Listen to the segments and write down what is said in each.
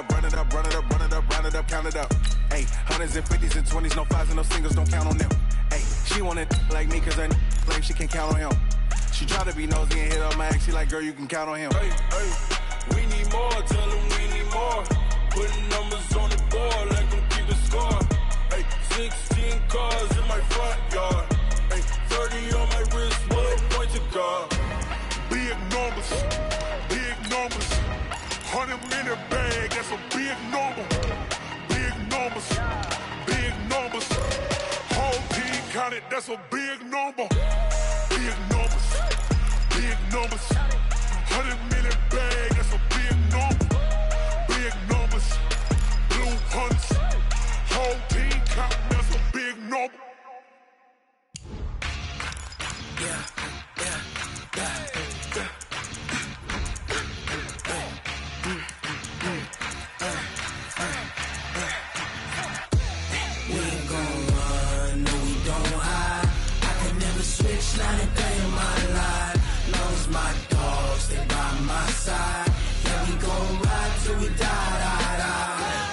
up, run it up, run it up, run it up, round it up, count it up. Hey, hundreds and fifties and 20s, no fives and no singles, don't count on them. Hey, she want it like me cause her claim she can't count on him. She try to be nosy and hit up my ex, she like, girl, you can count on him. Hey, we need more, tell them we need more. Putting numbers on the board, let them keep the score. Hey, 16 cars in my front yard. Hey, 30 on my wrist, bullet point to God. Big numbers, big numbers. 100-minute bag, that's a big number. Big numbers, big numbers. Whole team counted, that's a big number. Big numbers, big numbers. 100-minute bag, that's a big number. Big numbers, blue hunts. Whole team counting, that's a big number. Yeah. We ain't gon' run, no we don't hide. I can never switch, not a day in my life. Long as my dogs, they by my side. Yeah, we gon' ride till we die.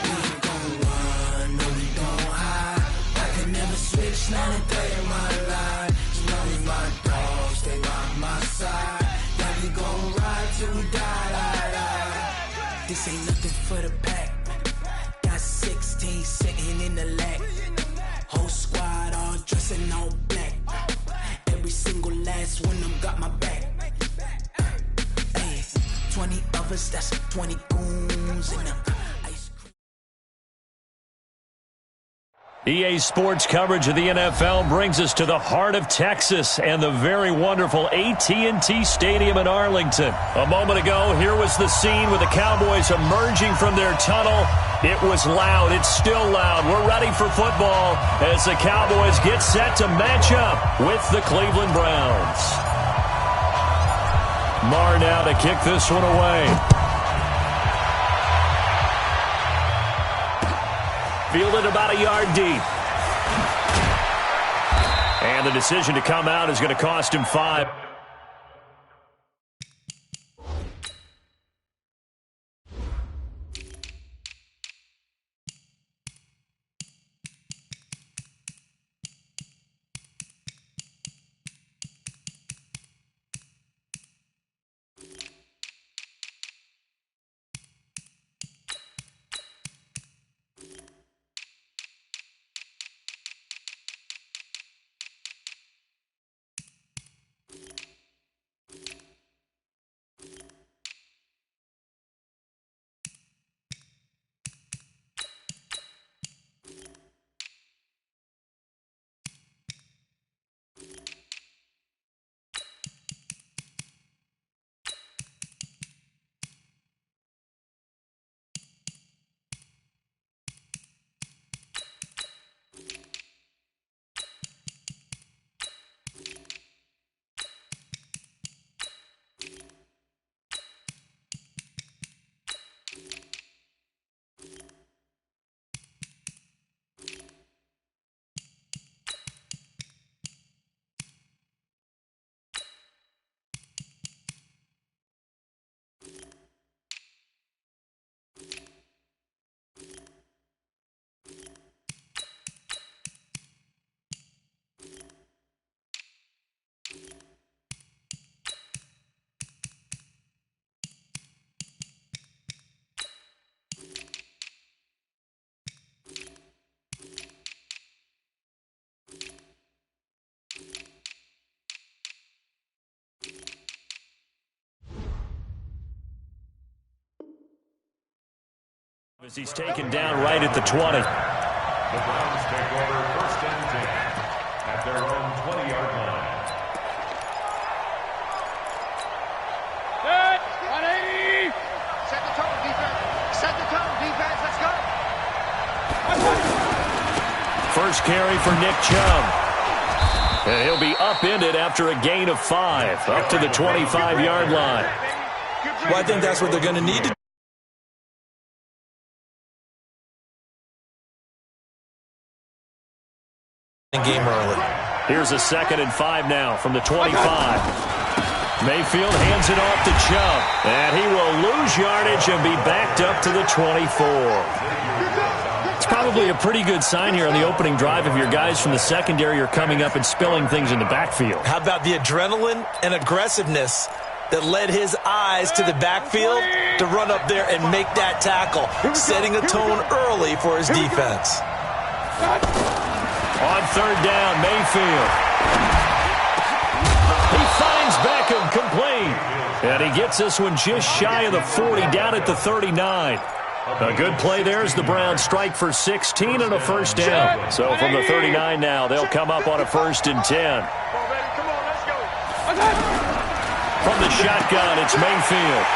We ain't gon' run, no we don't hide. I can never switch, not a day in my life. As long as my dogs, they by my side. Yeah, we gon' ride till we die. This ain't nothing for the pack. Got 16 sitting in the lag. Whole squad all dressing all black. Every single last one of them got my back. Hey, 20 of us, that's 20 goons in them. EA Sports coverage of the NFL brings us to the heart of Texas and the very wonderful AT&T Stadium in Arlington. A moment ago, here was the scene with the Cowboys emerging from their tunnel. It was loud. It's still loud. We're ready for football as the Cowboys get set to match up with the Cleveland Browns. Marr now to kick this one away. Fielded about a yard deep. And the decision to come out is going to cost him 5. As he's taken down right at the 20. The Browns take over 1st and 10 at their own 20-yard line. Set, 180. Set the tone, defense. Set the tone, defense. Let's go. First carry for Nick Chubb. And he'll be upended after a gain of 5, up to the 25-yard line. Well, I think that's what they're going to need to do. Game early. Here's a 2nd and 5 now from the 25. Mayfield hands it off to Chubb, and he will lose lose yardage and be backed up to the 24. It's probably a pretty good sign here on the opening drive if your guys from the secondary are coming up and spilling things in the backfield. How about the adrenaline and aggressiveness that led his eyes to the backfield to run up there and make that tackle, setting a tone early for his defense. On third down, Mayfield. He finds Beckham, complete. And he gets this one just shy of the 40, down at the 39. A good play there as the Browns strike for 16 and a first down. So from the 39 now, they'll come up on a 1st and 10. From the shotgun, it's Mayfield.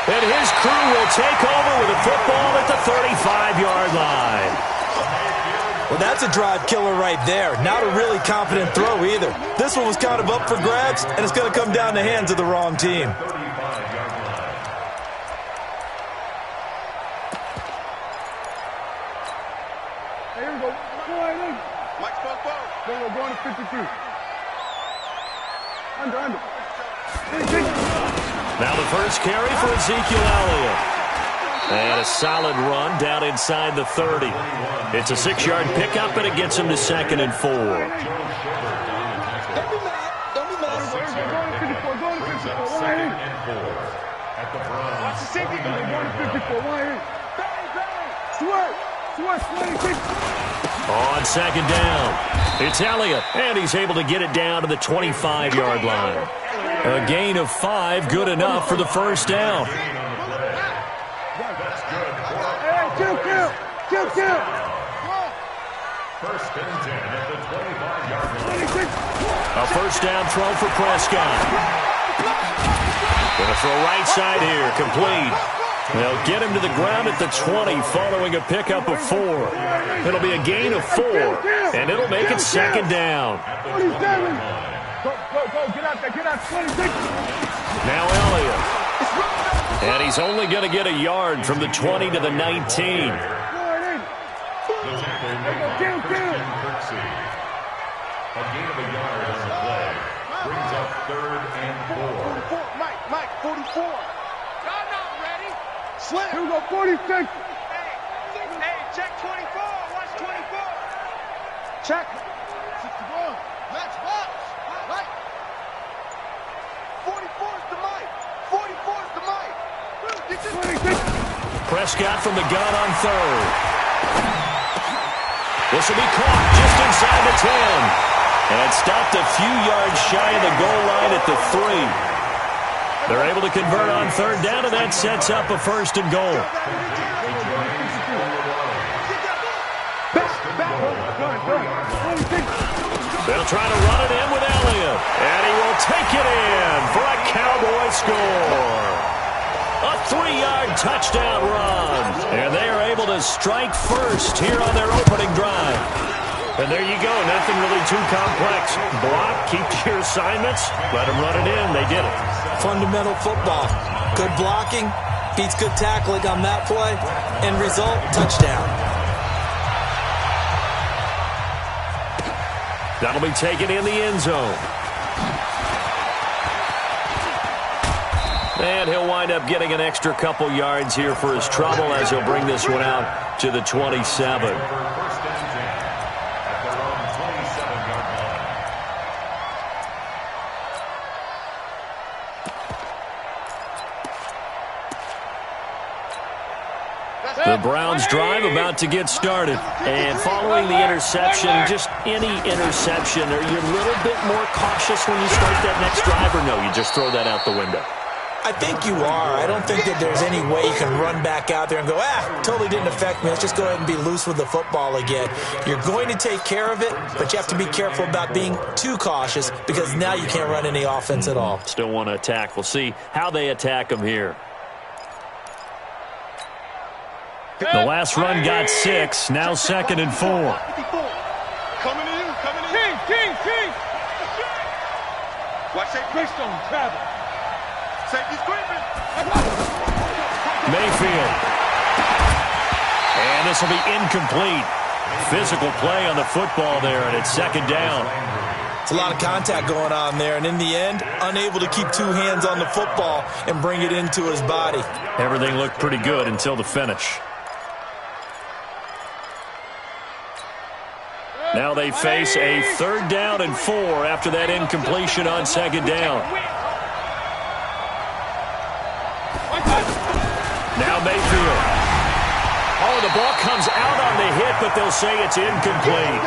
And his crew will take over with a football at the 35-yard line. Well, that's a drive killer right there. Not a really confident throw either. This one was kind of up for grabs, and it's going to come down the hands of the wrong team. Here we go. Go right in. Mike spoke ball. We're going to 52. Under. Now the first carry for Ezekiel Elliott. And a solid run down inside the 30. It's a 6-yard pickup, and it gets him to 2nd and 4. Don't be mad. Don't be mad. Going to 54. Going to 54. Why in? Watch the safety. Going to 54. Why in? Bang. Sweat. 26. On 2nd down, it's Elliott, and he's able to get it down to the 25-yard line. A gain of 5, good enough for the first down. Kill. First and 10 at the 25-yard line. A first down throw for Prescott. Going to throw right side here, complete. They'll get him to the ground at the 20 following a pickup of 4. It'll be a gain of 4, and it'll make it 2nd down. Go. Get out there. Get out. 26. Now Elliott. And he's only going to get a yard from the 20 to the 19. A gain of a yard on the play brings up 3rd and 4. Mike, 44. Y'all not ready. Slim. Here we go, 46. Hey, check 24. Watch 24. Check. 61. Let's box. Right. 44 is the Mike. 44 is the Mike. 26. Prescott from the gun on 3rd. This will be caught just inside the 10. And stopped a few yards shy of the goal line at the 3. They're able to convert on 3rd down, and that sets up a 1st and goal. They'll try to run it in with Elliott. And he will take it in for a Cowboy score. A 3-yard touchdown run. And they are able to strike first here on their opening drive. And there you go. Nothing really too complex. Block, keep to your assignments, let them run it in. They did it. Fundamental football. Good blocking, beats good tackling on that play. End result, touchdown. That'll be taken in the end zone. And he'll wind up getting an extra couple yards here for his trouble as he'll bring this one out to the 27. The Browns drive about to get started. And following the interception, just any interception, are you a little bit more cautious when you start that next drive, or no, you just throw that out the window? I think you are. I don't think that there's any way you can run back out there and go, totally didn't affect me. Let's just go ahead and be loose with the football again. You're going to take care of it, but you have to be careful about being too cautious because now you can't run any offense at all. Still want to attack. We'll see how they attack them here. The last run got 6, now 2nd and 4. Coming in. King. Watch that Greystone, travel. Safety screaming. Mayfield. And this will be incomplete. Physical play on the football there, and it's 2nd down. It's a lot of contact going on there, and in the end, unable to keep two hands on the football and bring it into his body. Everything looked pretty good until the finish. Now they face a 3rd down and 4 after that incompletion on 2nd down. Now Mayfield. Oh, the ball comes out on the hit, but they'll say it's incomplete.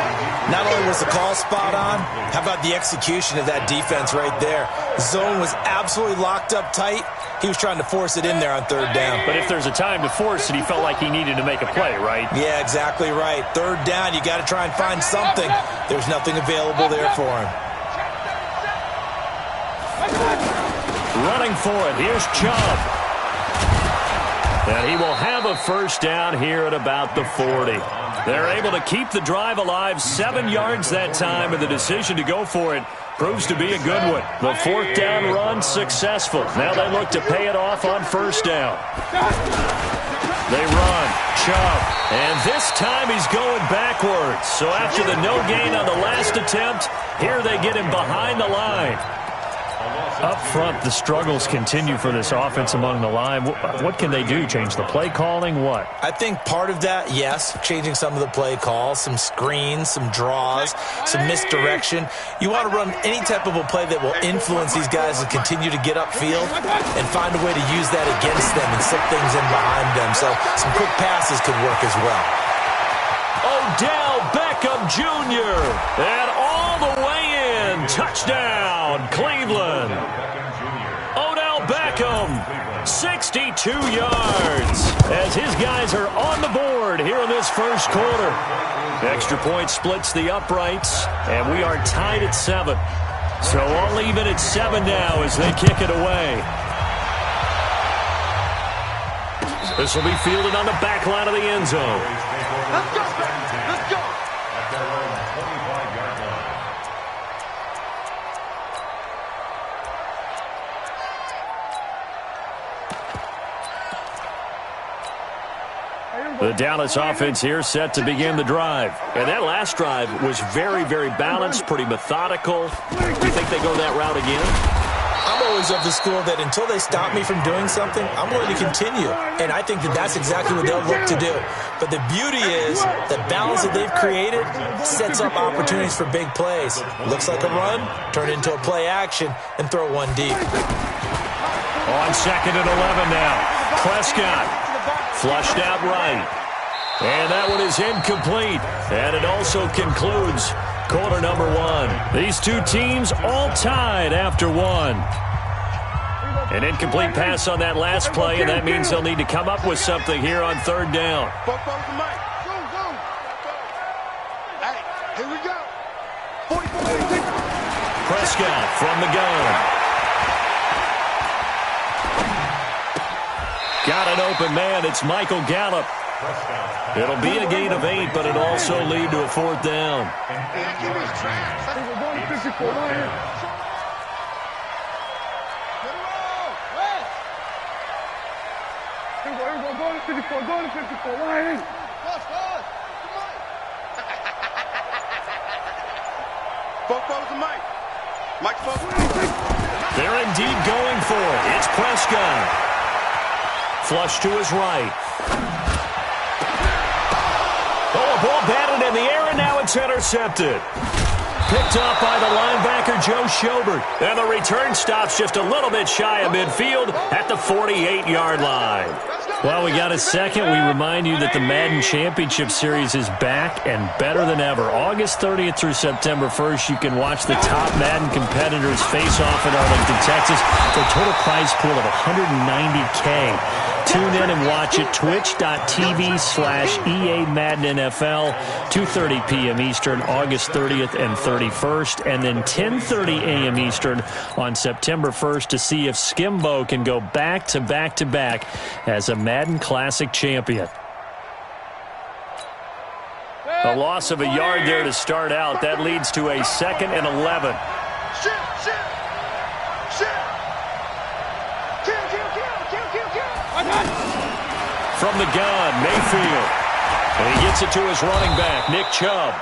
Not only was the call spot on, how about the execution of that defense right there? Zone was absolutely locked up tight. He was trying to force it in there on 3rd down. But if there's a time to force it, he felt like he needed to make a play, right? Yeah, exactly right. 3rd down, you got to try and find something. There's nothing available there for him. Running for it, here's Chubb. And he will have a 1st down here at about the 40. They're able to keep the drive alive, 7 yards that time, and the decision to go for it proves to be a good one. The 4th down run successful. Now they look to pay it off on 1st down. They run. Chubb. And this time he's going backwards. So after the no gain on the last attempt, here they get him behind the line. Up front, the struggles continue for this offense among the line. What can they do? Change the play calling? What? I think part of that, yes, changing some of the play calls, some screens, some draws, some misdirection. You want to run any type of a play that will influence these guys to continue to get upfield and find a way to use that against them and slip things in behind them. So some quick passes could work as well. Odell Beckham Jr. and all the way in. Touchdown, Cleveland. Odell Beckham, 62 yards, as his guys are on the board here in this 1st quarter. Extra point splits the uprights, and we are tied at 7. So all even at 7 now as they kick it away. This will be fielded on the back line of the end zone. Let's go, let's go. At their own 25-yard line. The Dallas offense here set to begin the drive. And that last drive was very, very balanced, pretty methodical. Do you think they go that route again? I'm always of the school that until they stop me from doing something, I'm going to continue. And I think that that's exactly what they'll look to do. But the beauty is the balance that they've created sets up opportunities for big plays. Looks like a run, turn it into a play action, and throw one deep. On 2nd and 11 now. Prescott flushed out right. And that one is incomplete. And it also concludes quarter number 1. These two teams all tied after 1. An incomplete pass on that last play, and that means they'll need to come up with something here on 3rd down. Hey, here we go. Prescott from the gun. Got an open man. It's Michael Gallup. It'll be a gain of 8, but it'll also lead to a 4th down. They're indeed going for it. It's Prescott. Flush to his right. Oh, a ball batted in the air, and now it's intercepted. Picked up by the linebacker, Joe Schobert. And the return stops just a little bit shy of midfield at the 48-yard line. Well, we got a second. We remind you that the Madden Championship Series is back and better than ever. August 30th through September 1st, you can watch the top Madden competitors face off in Arlington, Texas for a total prize pool of $190K. Tune in and watch it, twitch.tv/EA Madden NFL, 2:30 p.m. Eastern, August 30th and 31st, and then 10:30 a.m. Eastern on September 1st to see if Skimbo can go back-to-back-to-back as a Madden Classic champion. A loss of a yard there to start out. That leads to a 2nd and 11. From the gun, Mayfield. And he gets it to his running back, Nick Chubb.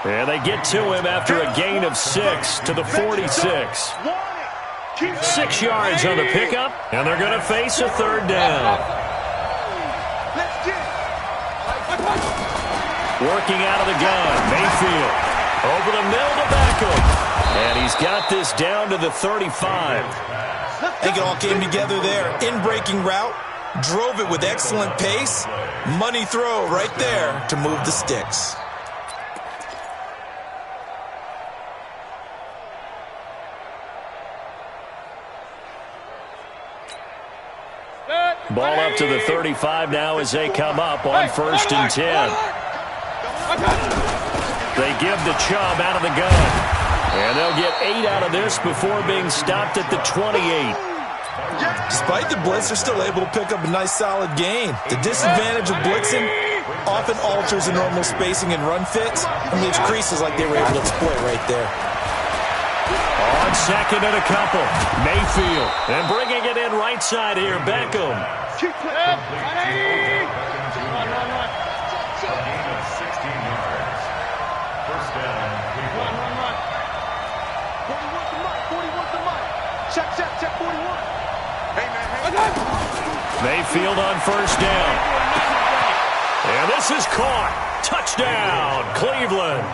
And they get to him after a gain of 6 to the 46. 6 yards on the pickup, and they're going to face a third down. Working out of the gun, Mayfield. Over the middle to Beckham. And he's got this down to the 35. I think it all came together there. In-breaking route, drove it with excellent pace. Money throw right there to move the sticks. Ball up to the 35 now as they come up on 1st and 10. They give the Chubb out of the gun. And they'll get 8 out of this before being stopped at the 28. Despite the blitz, they're still able to pick up a nice solid gain. The disadvantage of blitzing often alters the normal spacing and run fits and leaves creases like they were able to exploit right there. On 2nd and a couple, Mayfield. And bringing it in right side here, Beckham. Gain of 16 yards. First down. Check 41. Hey, man. Mayfield on 1st down. And this is caught. Touchdown, Cleveland.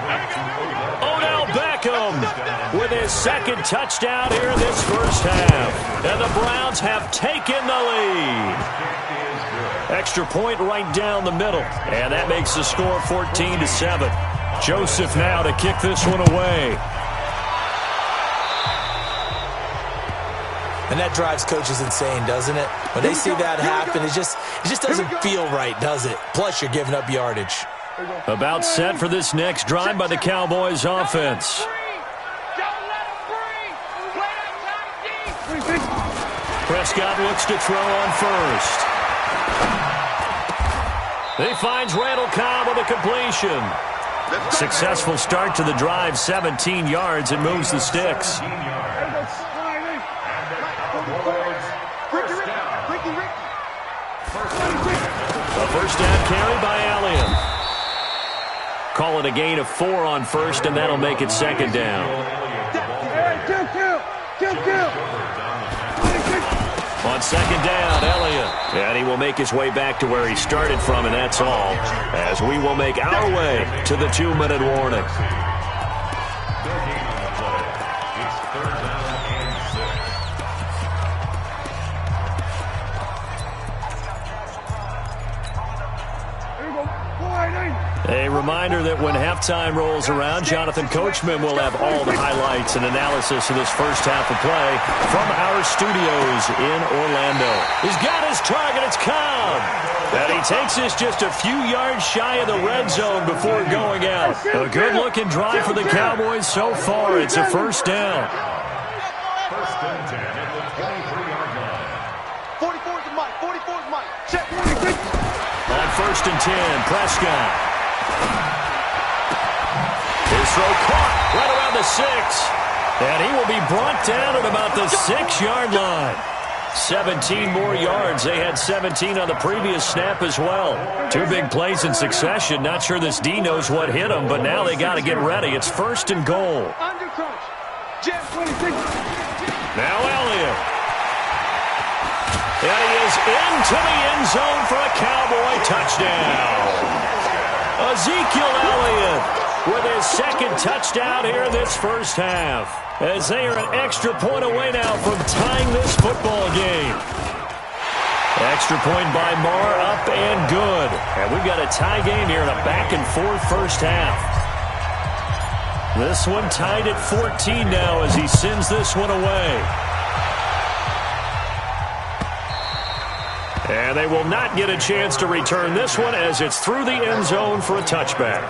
Odell Beckham with his 2nd touchdown here in this first half. And the Browns have taken the lead. Extra point right down the middle. And that makes the score 14-7. Joseph now to kick this one away. And that drives coaches insane, doesn't it? When they see that happen, it just doesn't feel right, does it? Plus, you're giving up yardage. About set for this next drive by the Cowboys offense. Prescott looks to throw on 1st. He finds Randall Cobb with a completion. Successful start to the drive, 17 yards, and moves the sticks. A first down carry by Elliott. Call it a gain of 4 on 1st, and that'll make it 2nd down. On 2nd down, Elliott. And he will make his way back to where he started from, and that's all, as we will make our way to the 2-minute warning. It's 3rd down and 6. A reminder that when halftime rolls around, Jonathan Coachman will have all the highlights and analysis of this first half of play from our studios in Orlando. He's got his target. It's Cobb. And he takes this just a few yards shy of the red zone before going out. A good-looking drive for the Cowboys so far. It's a first down. 1st and 10 at the 23-yard line. 44's Mike. 44's Mike. Check. On 1st and 10, Prescott. His throw caught right around the 6. And he will be brought down at about the 6-yard line. 17 more yards. They had 17 on the previous snap as well. 2 big plays in succession. Not sure this D knows what hit him, but now they got to get ready. It's 1st and goal. Now Elliott. And he is into the end zone for a Cowboy touchdown. Ezekiel Elliott with his 2nd touchdown here in this first half, as they are an extra point away now from tying this football game. Extra point by Marr, up and good. And we've got a tie game here in a back-and-forth first half. This one tied at 14 now as he sends this one away. And they will not get a chance to return this one as it's through the end zone for a touchback.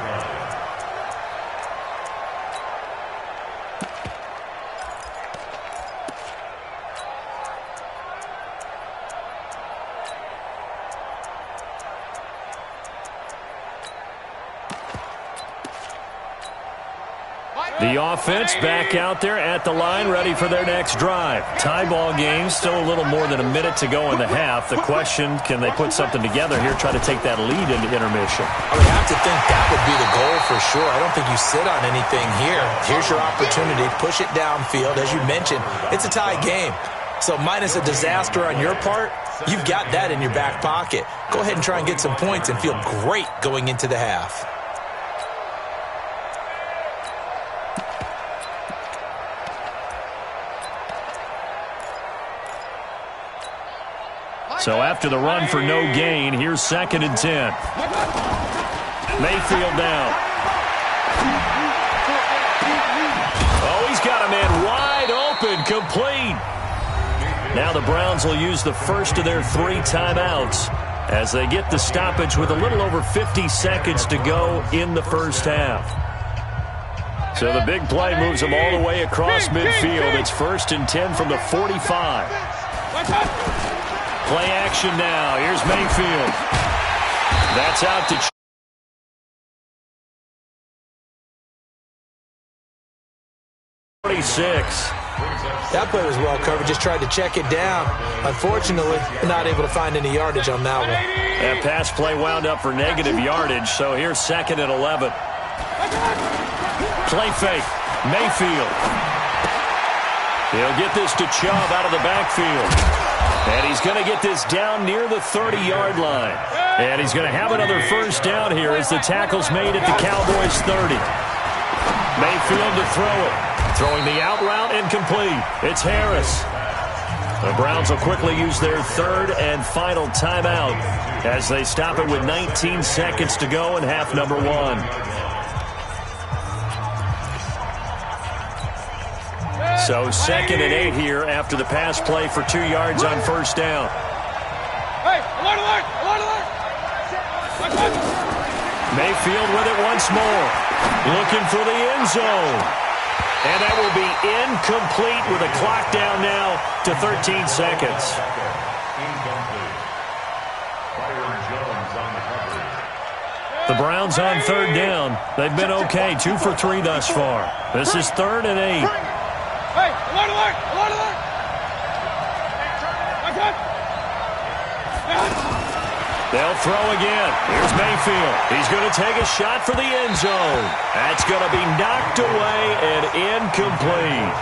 The offense back out there at the line, ready for their next drive. Tie ball game, still a little more than a minute to go in the half. The question, can they put something together here, try to take that lead into intermission? I would have to think that would be the goal for sure. I don't think you sit on anything here. Here's your opportunity. Push it downfield. As you mentioned, it's a tie game. So minus a disaster on your part, you've got that in your back pocket. Go ahead and try and get some points and feel great going into the half. So after the run for no gain, here's 2nd and 10. Mayfield down. Oh, he's got a man wide open, complete. Now the Browns will use the first of their 3 timeouts as they get the stoppage with a little over 50 seconds to go in the first half. So the big play moves them all the way across midfield. It's 1st and 10 from the 45. Play action now. Here's Mayfield. That's out to 46. That play was well covered. Just tried to check it down. Unfortunately, not able to find any yardage on that one. That pass play wound up for negative yardage, so here's 2nd and 11. Play fake. Mayfield. He'll get this to Chubb out of the backfield. And he's going to get this down near the 30-yard line. And he's going to have another first down here as the tackle's made at the Cowboys' 30. Mayfield to throw it. Throwing the out route incomplete. It's Harris. The Browns will quickly use their 3rd and final timeout as they stop it with 19 seconds to go in half number 1. So 2nd and 8 here after the pass play for 2 yards on first down. Mayfield with it once more. Looking for the end zone. And that will be incomplete with a clock down now to 13 seconds. The Browns on 3rd down. They've been okay, 2 for 3 thus far. This is 3rd and 8. They'll throw again. Here's Mayfield. He's going to take a shot for the end zone. That's going to be knocked away and incomplete.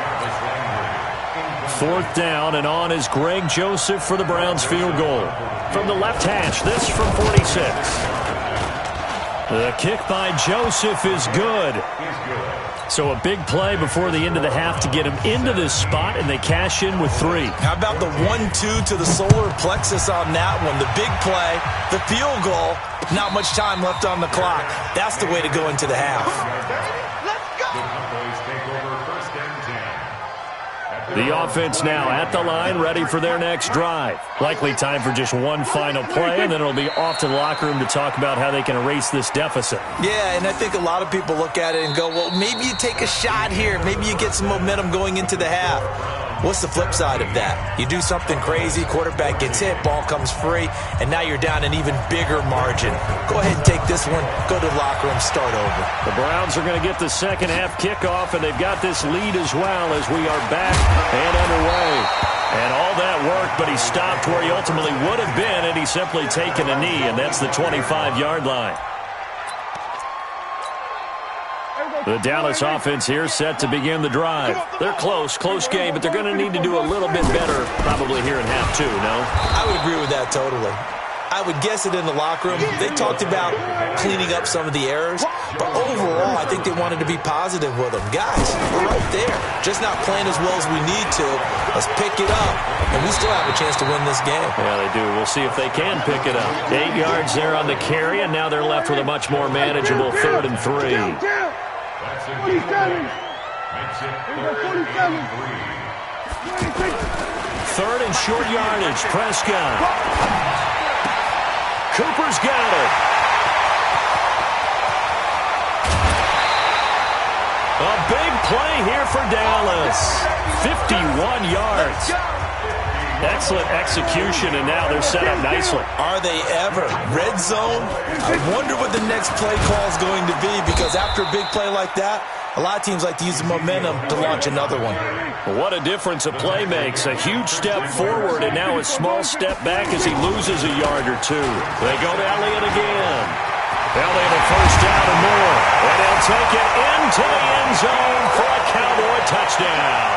4th down, and on is Greg Joseph for the Browns field goal. From the left hash, this from 46. The kick by Joseph is good. So a big play before the end of the half to get him into this spot, and they cash in with 3. How about the 1-2 to the solar plexus on that one? The big play, the field goal, not much time left on the clock. That's the way to go into the half. The offense now at the line, ready for their next drive. Likely time for just one final play, and then it'll be off to the locker room to talk about how they can erase this deficit. Yeah, and I think a lot of people look at it and go, well, maybe you take a shot here. Maybe you get some momentum going into the half. What's the flip side of that? You do something crazy, quarterback gets hit, ball comes free, and now you're down an even bigger margin. Go ahead and take this one, go to the locker room, start over. The Browns are going to get the second half kickoff, and they've got this lead as well as we are back and underway. And all that work, but he stopped where he ultimately would have been, and he's simply taken a knee, and that's the 25-yard line. The Dallas offense here set to begin the drive. They're close game, but they're going to need to do a little bit better probably here in half 2, no? I would agree with that totally. I would guess it in the locker room. They talked about cleaning up some of the errors, but overall, I think they wanted to be positive with them. Guys, we're right there. Just not playing as well as we need to. Let's pick it up, and we still have a chance to win this game. Yeah, they do. We'll see if they can pick it up. 8 yards there on the carry, and now they're left with a much more manageable 3rd and 3. 47. 3rd and short yardage. Prescott. Cooper's got it. A big play here for Dallas. 51 yards. Excellent execution, and now they're set up nicely. Are they ever? Red zone? I wonder what the next play call is going to be, because after a big play like that, A lot of teams like to use the momentum to launch another one. What a difference a play makes. A huge step forward and now a small step back as he loses a yard or two. They go to Elliott again. Elliott a first down and more. And he'll take it into the end zone for a Cowboy touchdown.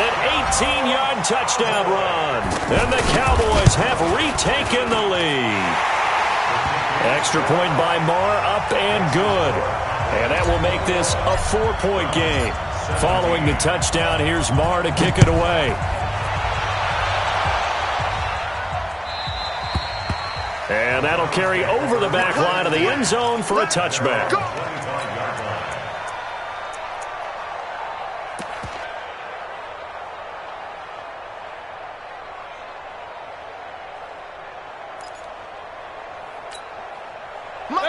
An 18-yard touchdown run. And the Cowboys have retaken the lead. Extra point by Marr, up and good. And that will make this a 4-point game. Following the touchdown, here's Marr to kick it away. And that'll carry over the back line of the end zone for a touchback.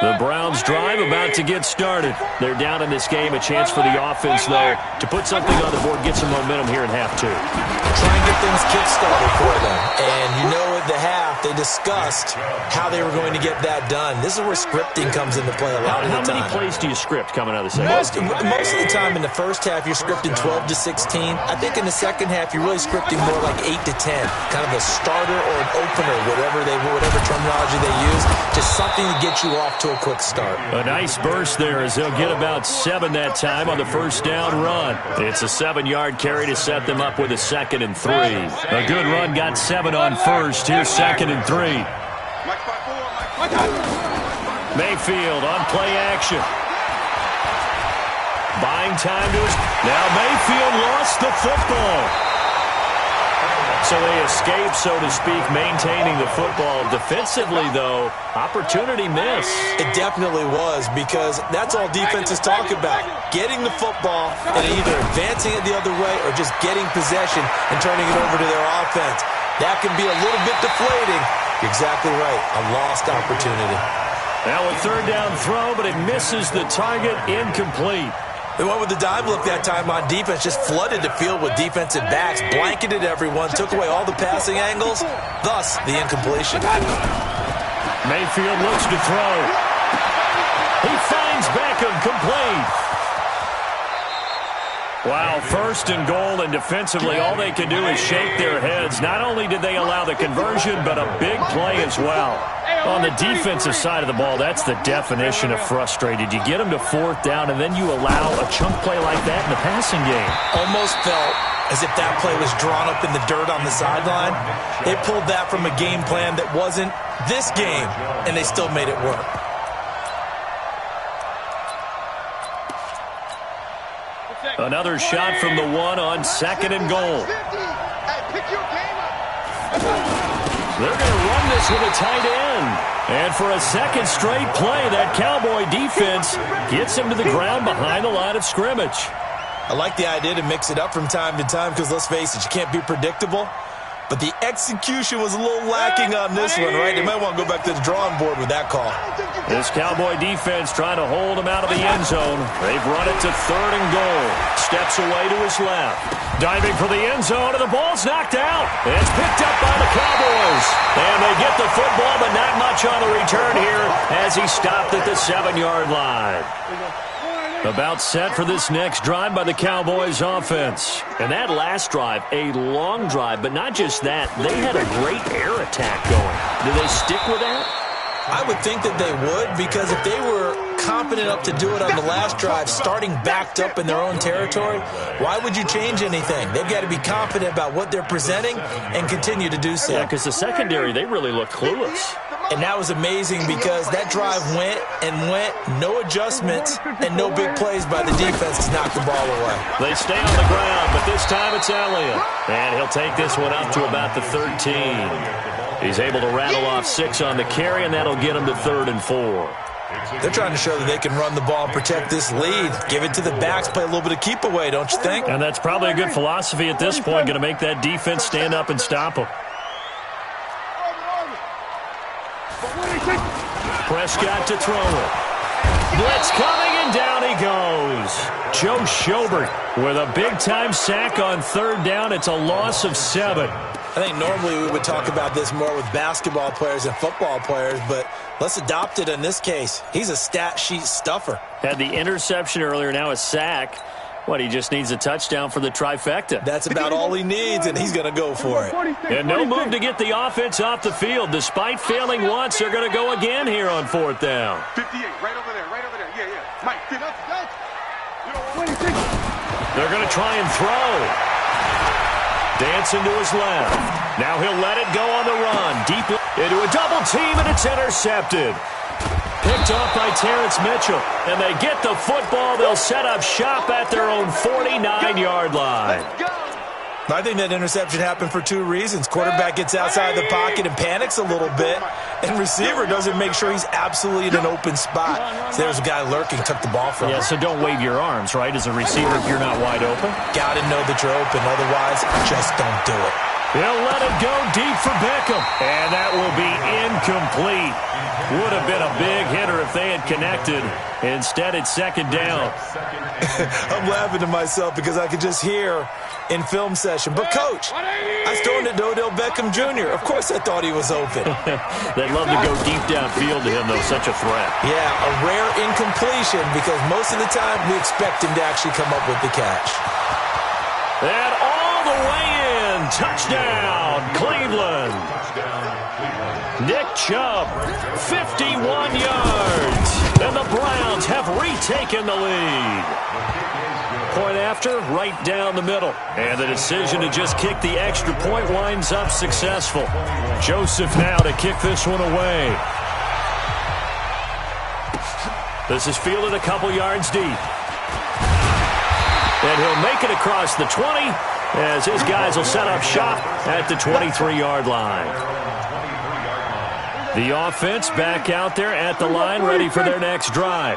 The Browns drive about to get started. They're down in this game. A chance for the offense, though, to put something on the board, get some momentum here in half two. Try and get things kick-started for them. And you know at the half, they discussed how they were going to get that done. This is where scripting comes into play a lot of the time. How many plays do you script coming out of the second? Most of the time in the first half, you're scripting 12 to 16. I think in the second half, you're really scripting more like 8 to 10. Kind of a starter or an opener, whatever terminology they use. Just something to get you off to a quick start. A nice burst there as they'll get about 7 that time on the first down run. It's a 7-yard carry to set them up with a 2nd and 3. A good run got 7 on first. Here's 2nd and 3. Mayfield on play action. Buying time to his... Now Mayfield lost the football. So they escape, so to speak, maintaining the football. Defensively, though, opportunity miss. It definitely was, because that's all defenses talk about. Getting the football and either advancing it the other way or just getting possession and turning it over to their offense. That can be a little bit deflating. You're exactly right. A lost opportunity. Now a 3rd down throw, but it misses the target. Incomplete. They went with the dime look that time on defense, just flooded the field with defensive backs, blanketed everyone, took away all the passing angles, thus the incompletion. Mayfield looks to throw. He finds Beckham, complete. Wow, 1st and goal, and defensively all they can do is shake their heads. Not only did they allow the conversion, but a big play as well. On the defensive side of the ball, that's the definition of frustrated. You get them to 4th down, and then you allow a chunk play like that in the passing game. Almost felt as if that play was drawn up in the dirt on the sideline. They pulled that from a game plan that wasn't this game, and they still made it work. Another shot from the 1 on 2nd and goal. They're going to run this with a tight end. And for a 2nd straight play, that Cowboy defense gets him to the ground behind the line of scrimmage. I like the idea to mix it up from time to time because, let's face it, you can't be predictable. But the execution was a little lacking on this one, right? They might want to go back to the drawing board with that call. This Cowboy defense trying to hold him out of the end zone. They've run it to 3rd and goal. Steps away to his left. Diving for the end zone, and the ball's knocked out. It's picked up by the Cowboys. And they get the football, but not much on the return here as he stopped at the 7-yard line. About set for this next drive by the Cowboys offense. And that last drive, a long drive, but not just that. They had a great air attack going. Do they stick with that? I would think that they would, because if they were confident enough to do it on the last drive, starting backed up in their own territory, why would you change anything? They've got to be confident about what they're presenting and continue to do so. Yeah, because the secondary, they really looked clueless. And that was amazing because that drive went and went, no adjustments and no big plays by the defense to knock the ball away. They stay on the ground, but this time it's Elliott. And he'll take this one up to about the 13. He's able to rattle off 6 on the carry, and that'll get him to 3rd and 4. They're trying to show that they can run the ball and protect this lead. Give it to the backs, play a little bit of keep away, don't you think? And that's probably a good philosophy at this point, going to make that defense stand up and stop them. Prescott to throw it. Blitz coming, and down he goes. Joe Schobert with a big-time sack on 3rd down. It's a loss of 7. I think normally we would talk about this more with basketball players and football players, but let's adopt it in this case. He's a stat sheet stuffer. Had the interception earlier, now a sack. What, he just needs a touchdown for the trifecta. That's about all he needs, and he's going to go for it. And no move to get the offense off the field. Despite failing once, they're going to go again here on 4th down. 58, right over there, right over there. Yeah, yeah. Mike, 26. They're going to try and throw. Dancing to his left. Now he'll let it go on the run. Deep into a double team, and it's intercepted. Picked off by Terrence Mitchell. And they get the football. They'll set up shop at their own 49-yard line. I think that interception happened for 2 reasons. Quarterback gets outside the pocket and panics a little bit, and receiver doesn't make sure he's absolutely in an open spot. So there's a guy lurking, took the ball from him. Yeah, so don't wave your arms, right, as a receiver if you're not wide open. Got to know that you're open. Otherwise, just don't do it. He'll let it go deep for Beckham. And that will be incomplete. Would have been a big hitter if they had connected. Instead, it's 2nd down. I'm laughing to myself because I could just hear in film session. But, Coach, I was throwing it to Odell Beckham Jr. Of course I thought he was open. They'd love to go deep downfield to him, though. Such a threat. Yeah, a rare incompletion because most of the time we expect him to actually come up with the catch. And all the way in. Touchdown, Cleveland. Nick Chubb, 51 yards. And the Browns have retaken the lead. Point after, right down the middle. And the decision to just kick the extra point winds up successful. Joseph now to kick this one away. This is fielded a couple yards deep. And he'll make it across the 20 as his guys will set up shop at the 23-yard line. The offense back out there at the line, ready for their next drive.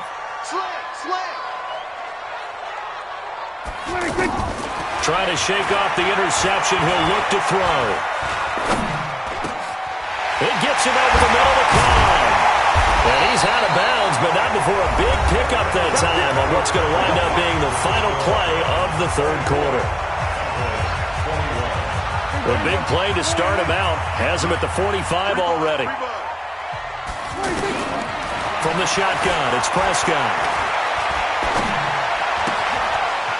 Trying to shake off the interception. He'll look to throw. It gets it over the middle of the Cobb. And he's out of bounds, but not before a big pickup that time on what's going to wind up being the final play of the 3rd quarter. The big play to start him out has him at the 45 already. From the shotgun, it's Prescott.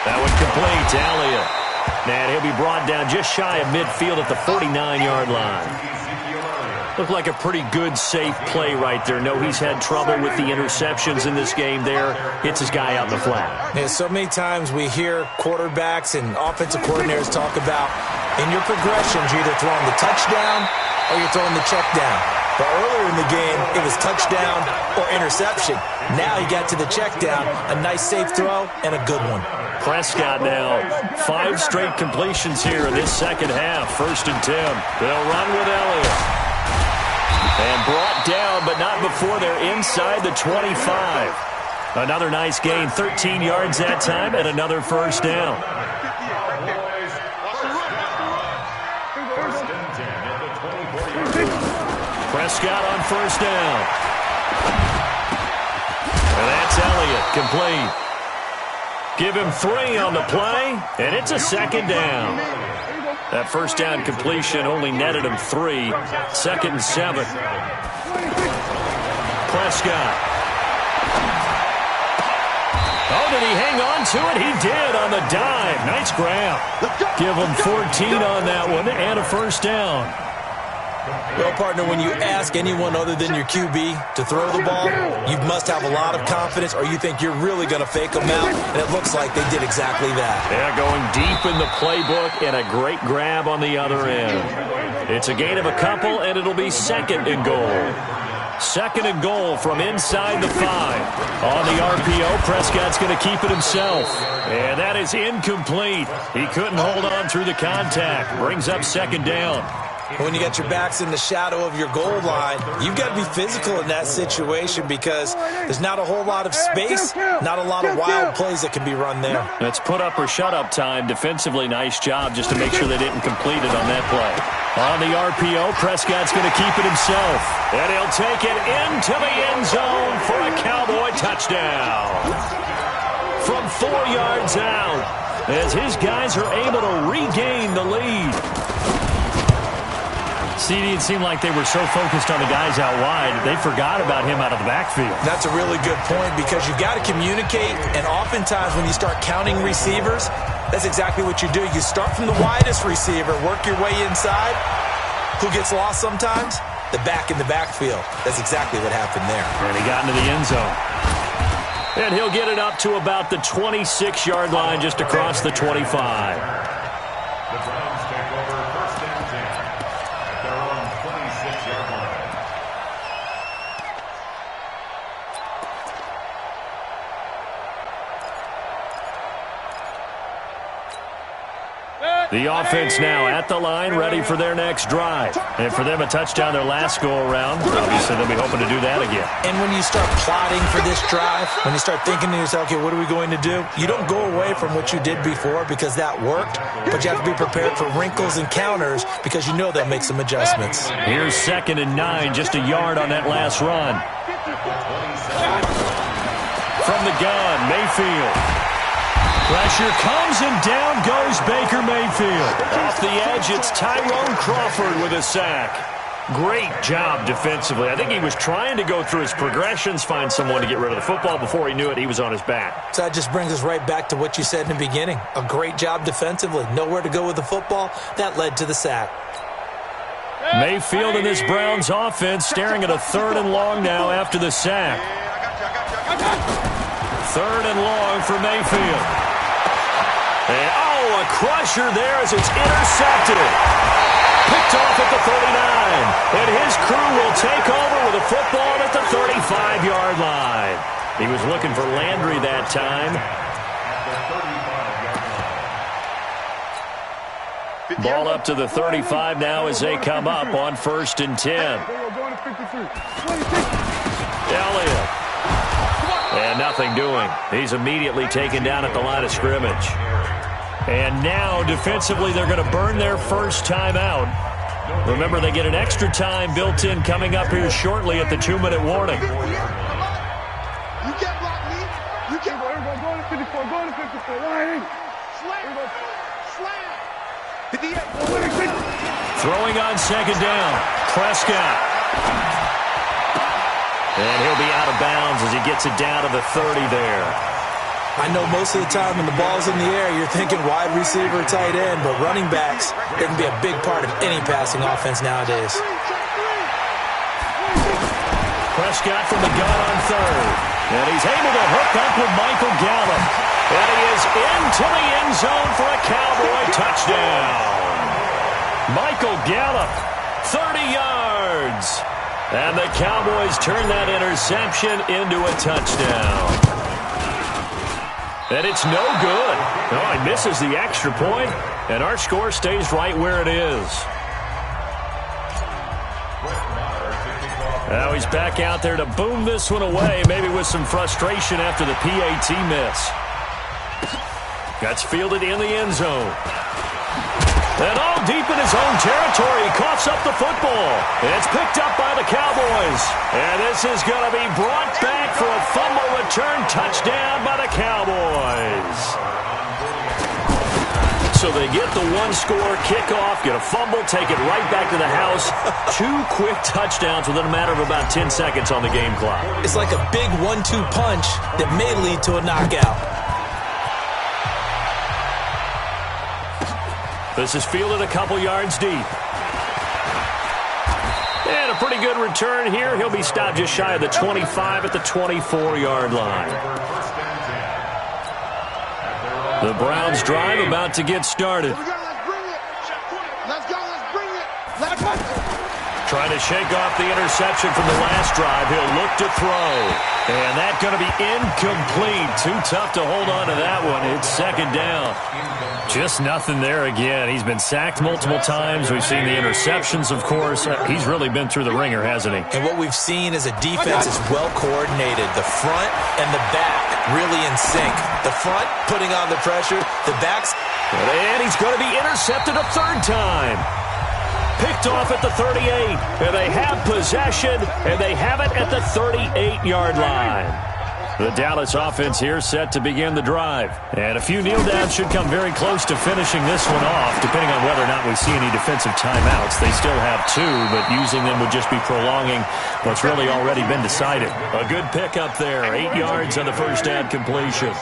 That one complete to Elliott. And he'll be brought down just shy of midfield at the 49-yard line. Looked like a pretty good, safe play right there. No, he's had trouble with the interceptions in this game there. Hits his guy out in the flat. Yeah, so many times we hear quarterbacks and offensive coordinators talk about in your progressions, you're either throwing the touchdown or you're throwing the check down. But earlier in the game, it was touchdown or interception. Now he got to the check down, a nice safe throw, and a good one. Prescott now, 5 straight completions here in this second half. 1st and 10. They'll run with Elliott. And brought down, but not before they're inside the 25. Another nice gain, 13 yards that time, and another 1st down. Prescott on 1st down. And that's Elliott, complete. Give him 3 on the play, and it's a 2nd down. That 1st down completion only netted him 3. 2nd and 7. Prescott. Oh, did he hang on to it? He did on the dive. Nice grab. Give him 14 on that one and a 1st down. Well, partner, when you ask anyone other than your QB to throw the ball, you must have a lot of confidence or you think you're really going to fake them out, and it looks like they did exactly that. Yeah, going deep in the playbook and a great grab on the other end. It's a gain of a couple, and it'll be 2nd and goal. 2nd and goal from inside the 5. On the RPO, Prescott's going to keep it himself. And that is incomplete. He couldn't hold on through the contact. Brings up 2nd down. When you got your backs in the shadow of your goal line, you've got to be physical in that situation because there's not a whole lot of space, not a lot of wild plays that can be run there. That's put up or shut up time. Defensively, nice job just to make sure they didn't complete it on that play. On the RPO, Prescott's going to keep it himself. And he'll take it into the end zone for a Cowboy touchdown. From 4 yards out, as his guys are able to regain the lead. CD, it seemed like they were so focused on the guys out wide, they forgot about him out of the backfield. That's a really good point because you've got to communicate, and oftentimes when you start counting receivers, that's exactly what you do. You start from the widest receiver, work your way inside. Who gets lost sometimes? The back in the backfield. That's exactly what happened there. And he got into the end zone. And he'll get it up to about the 26-yard line, just across the 25. The Browns take over first and 10 at their own 26-yard line. The offense now at the line, ready for their next drive. And for them, a touchdown their last go-around. Obviously, they'll be hoping to do that again. And when you start plotting for this drive, when you start thinking to yourself, okay, what are we going to do? You don't go away from what you did before because that worked, but you have to be prepared for wrinkles and counters because you know they'll make some adjustments. Here's 2nd and 9, just a yard on that last run. From the gun, Mayfield. Pressure comes, and down goes Baker Mayfield. Off the edge, it's Tyrone Crawford with a sack. Great job defensively. I think he was trying to go through his progressions, find someone to get rid of the football. Before he knew it, he was on his back. So that just brings us right back to what you said in the beginning. A great job defensively. Nowhere to go with the football. That led to the sack. Mayfield and this Browns offense staring at a 3rd and long now after the sack. 3rd and long for Mayfield. And, a crusher there as it's intercepted. Picked off at the 39. And his crew will take over with a football at the 35-yard line. He was looking for Landry that time. Ball up to the 35 now as they come up on 1st and 10. Elliott. And nothing doing. He's immediately taken down at the line of scrimmage. And now, defensively, they're going to burn their first timeout. Remember, they get an extra time built in coming up here shortly at the 2-minute warning. You can't block me. You can't go. Everybody go to 54. Go to 54. Line in. Slam. Slam. 58. Throwing on 2nd down. Prescott. And he'll be out of bounds as he gets it down to the 30 there. I know most of the time when the ball's in the air, you're thinking wide receiver, tight end, but running backs, they can be a big part of any passing offense nowadays. Prescott from the gun on 3rd. And he's able to hook up with Michael Gallup. And he is into the end zone for a Cowboy touchdown. Michael Gallup, 30 yards. And the Cowboys turn that interception into a touchdown. And it's no good. No, he misses the extra point, and our score stays right where it is. Now he's back out there to boom this one away, maybe with some frustration after the PAT miss. That's fielded in the end zone. And all deep in his own territory, he coughs up the football. And it's picked up by the Cowboys. And this is going to be brought back for a fumble return touchdown by the Cowboys. So they get the one-score kickoff, get a fumble, take it right back to the house. 2 quick touchdowns within a matter of about 10 seconds on the game clock. It's like a big 1-2 punch that may lead to a knockout. This is fielded a couple yards deep. And a pretty good return here. He'll be stopped just shy of the 25 at the 24-yard line. The Browns drive about to get started. Let's bring it. Let's go. Let's bring it. Let's go. Trying to shake off the interception from the last drive. He'll look to throw. And that's going to be incomplete. Too tough to hold on to that one. It's 2nd down. Just nothing there again. He's been sacked multiple times. We've seen the interceptions, of course. He's really been through the ringer, hasn't he? And what we've seen is a defense is well coordinated. The front and the back really in sync. The front putting on the pressure. The back's... And he's going to be intercepted a 3rd time. Picked off at the 38. And they have possession, and they have it at the 38-yard line. The Dallas offense here set to begin the drive. And a few kneel downs should come very close to finishing this one off, depending on whether or not we see any defensive timeouts. They still have 2, but using them would just be prolonging what's really already been decided. A good pickup there, 8 yards on the first down completion.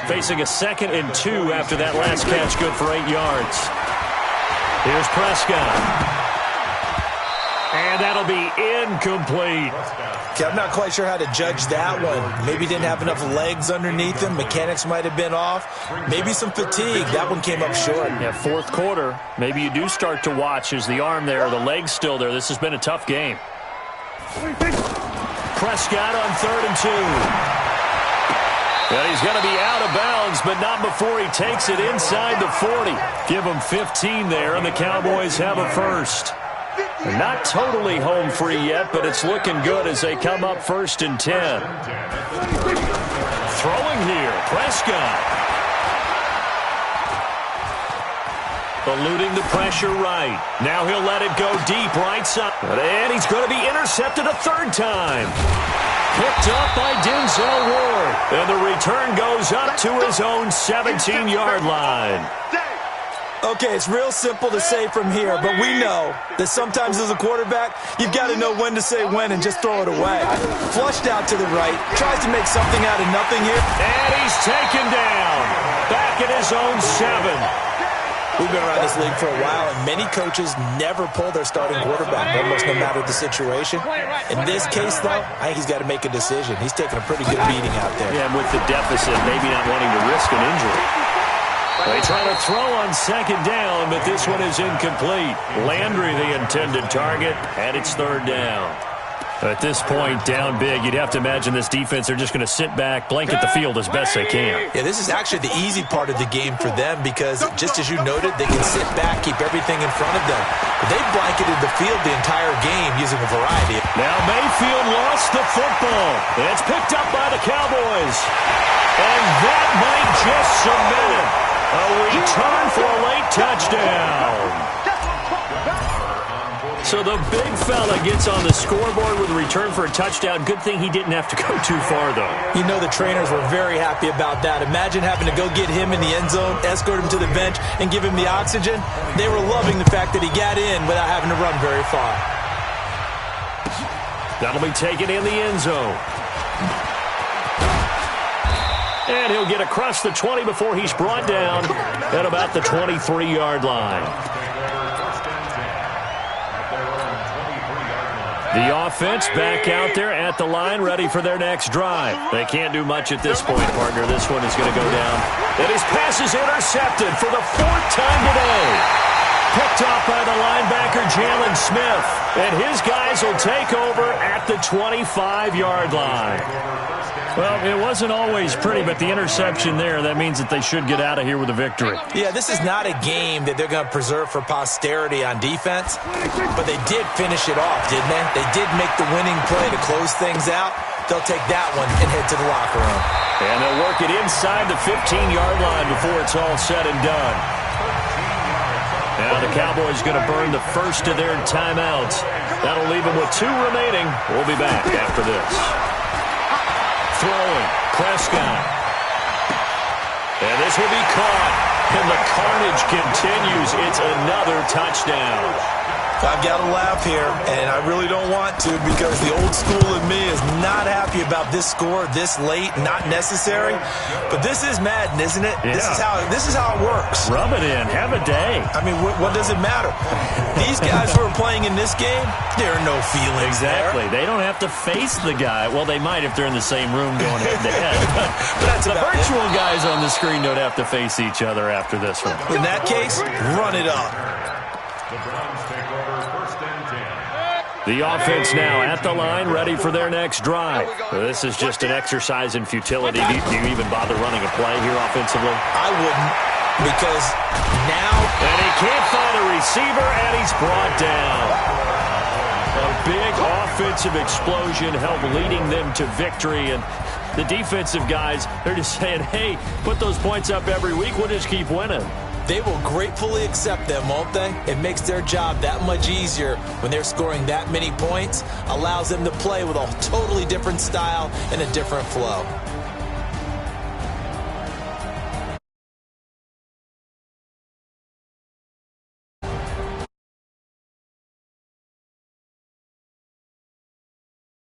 Facing a 2nd and 2 after that last catch, good for 8 yards. Here's Prescott. And that'll be incomplete. Okay, I'm not quite sure how to judge that one. Maybe didn't have enough legs underneath him. Mechanics might have been off. Maybe some fatigue. That one came up short. Yeah, 4th quarter. Maybe you do start to watch as the arm there, the leg's still there. This has been a tough game. Prescott on 3rd and 2. And he's going to be out of bounds, but not before he takes it inside the 40. Give him 15 there, and the Cowboys have a first. They're not totally home free yet, but it's looking good as they come up 1st and 10. Throwing here, Prescott. Eluding the pressure right. Now he'll let it go deep right side. And he's going to be intercepted a 3rd time. Picked up by Denzel Ward. And the return goes up to his own 17-yard line. Okay, it's real simple to say from here, but we know that sometimes as a quarterback, you've got to know when to say when and just throw it away. Flushed out to the right, tries to make something out of nothing here. And he's taken down. Back at his own 7. We've been around this league for a while, and many coaches never pull their starting quarterback, almost no matter the situation. In this case, though, I think he's got to make a decision. He's taking a pretty good beating out there. Yeah, with the deficit, maybe not wanting to risk an injury. They try to throw on 2nd down, but this one is incomplete. Landry, the intended target, and it's 3rd down. At this point, down big, you'd have to imagine this defense, they're just going to sit back, blanket the field as best they can. Yeah, this is actually the easy part of the game for them because, just as you noted, they can sit back, keep everything in front of them. But they've blanketed the field the entire game using a variety. Now Mayfield lost the football. It's picked up by the Cowboys. And that might just cement it. A return for a late touchdown. So the big fella gets on the scoreboard with a return for a touchdown. Good thing he didn't have to go too far, though. You know the trainers were very happy about that. Imagine having to go get him in the end zone, escort him to the bench, and give him the oxygen. They were loving the fact that he got in without having to run very far. That'll be taken in the end zone. And he'll get across the 20 before he's brought down at about the 23-yard line. The offense back out there at the line, ready for their next drive. They can't do much at this point, partner. This one is going to go down. And his pass is intercepted for the 4th time today. Picked off by the linebacker, Jalen Smith. And his guys will take over at the 25-yard line. Well, it wasn't always pretty, but the interception there, that means that they should get out of here with a victory. Yeah, this is not a game that they're going to preserve for posterity on defense, but they did finish it off, didn't they? They did make the winning play to close things out. They'll take that one and head to the locker room. And they'll work it inside the 15-yard line before it's all said and done. Now the Cowboys going to burn the first of their timeouts. That'll leave them with 2 remaining. We'll be back after this. Throwing, Prescott. And this will be caught. And the carnage continues. It's another touchdown. I've got to laugh here, and I really don't want to because the old school in me is not happy about this score this late, not necessary. But this is Madden, isn't it? Yeah. This is how it works. Rub it in. Have a day. I mean, what does it matter? These guys who are playing in this game, there are no feelings Exactly. there. They don't have to face the guy. Well, they might if they're in the same room going head-to-head. But That's the about virtual guys on the screen don't have to face each other after this one. In that case, run it up. The Browns take over 1st and 10. The offense now at the line, ready for their next drive. This is just an exercise in futility. Do you even bother running a play here offensively? I wouldn't, because now... And he can't find a receiver, and he's brought down. A big offensive explosion helped leading them to victory, and The defensive guys, they're just saying, hey, put those points up every week. We'll just keep winning. They will gratefully accept them, won't they? It makes their job that much easier when they're scoring that many points, allows them to play with a totally different style and a different flow.